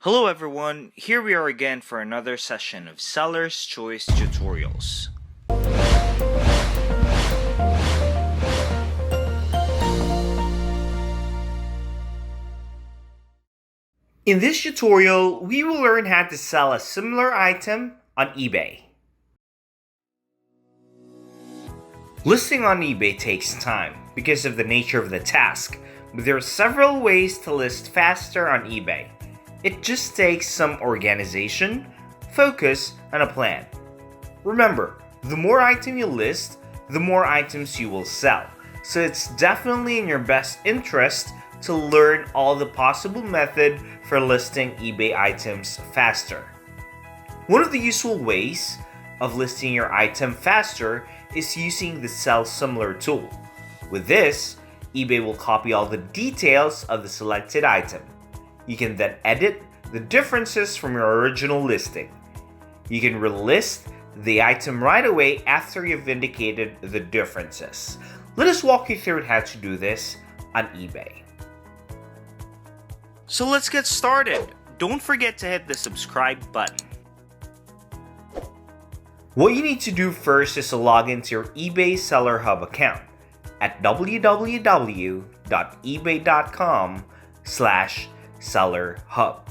Hello everyone, here we are again for another session of Seller's Choice Tutorials. In this tutorial, we will learn how to sell a similar item on eBay. Listing on eBay takes time because of the nature of the task, but there are several ways to list faster on eBay. It just takes some organization, focus, and a plan. Remember, the more items you list, the more items you will sell. So it's definitely in your best interest to learn all the possible method for listing eBay items faster. One of the useful ways of listing your item faster is using the Sell Similar tool. With this, eBay will copy all the details of the selected item. You can then edit the differences from your original listing. You can relist the item right away after you've indicated the differences. Let us walk you through how to do this on eBay. So let's get started. Don't forget to hit the subscribe button. What you need to do first is to log into your eBay Seller Hub account at www.ebay.com/Seller Hub.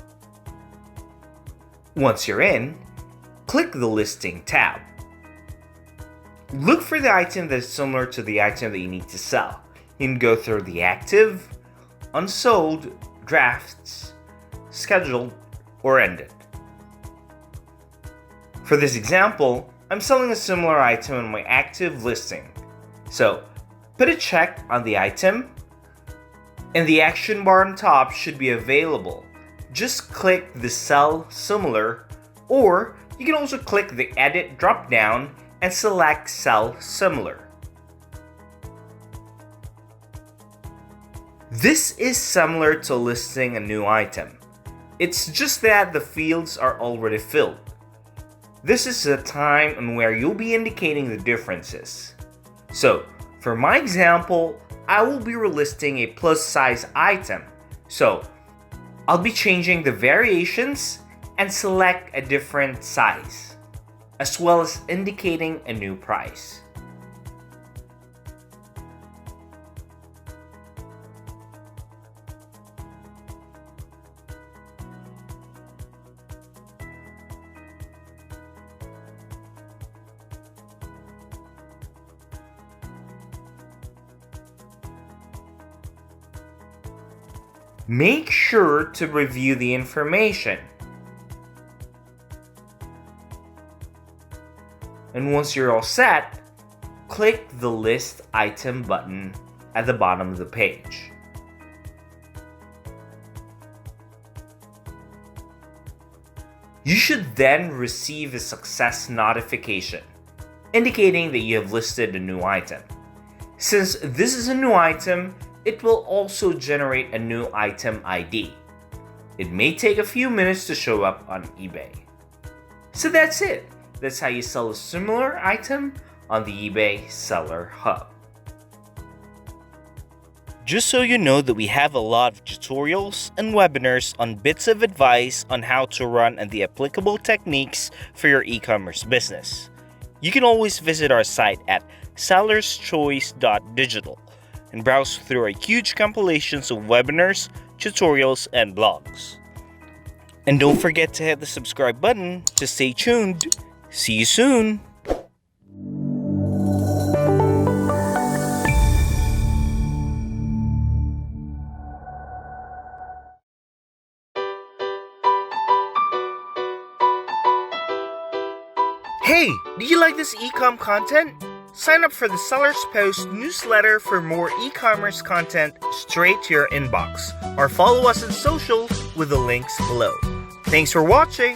Once you're in, click the Listing tab. Look for the item that's similar to the item that you need to sell. You can go through the active, unsold, drafts, scheduled, or ended. For this example, I'm selling a similar item in my active listing. So, put a check on the item, and the action bar on top should be available. Just click the Sell Similar, or you can also click the Edit drop-down and select Sell Similar. This is similar to listing a new item. It's just that the fields are already filled. This is the time and where you'll be indicating the differences. So, for my example, I will be relisting a plus size item. So, I'll be changing the variations and select a different size, as well as indicating a new price. Make sure to review the information. And once you're all set, click the List Item button at the bottom of the page. You should then receive a success notification, indicating that you have listed a new item. Since this is a new item, it will also generate a new item ID. It may take a few minutes to show up on eBay. So that's it. That's how you sell a similar item on the eBay Seller Hub. Just so you know that we have a lot of tutorials and webinars on bits of advice on how to run and the applicable techniques for your e-commerce business. You can always visit our site at sellerschoice.digital and browse through our huge compilations of webinars, tutorials, and blogs. And don't forget to hit the subscribe button to stay tuned. See you soon! Hey, do you like this e-com content? Sign up for the Sellers Post newsletter for more e-commerce content straight to your inbox, or follow us on social with the links below. Thanks for watching!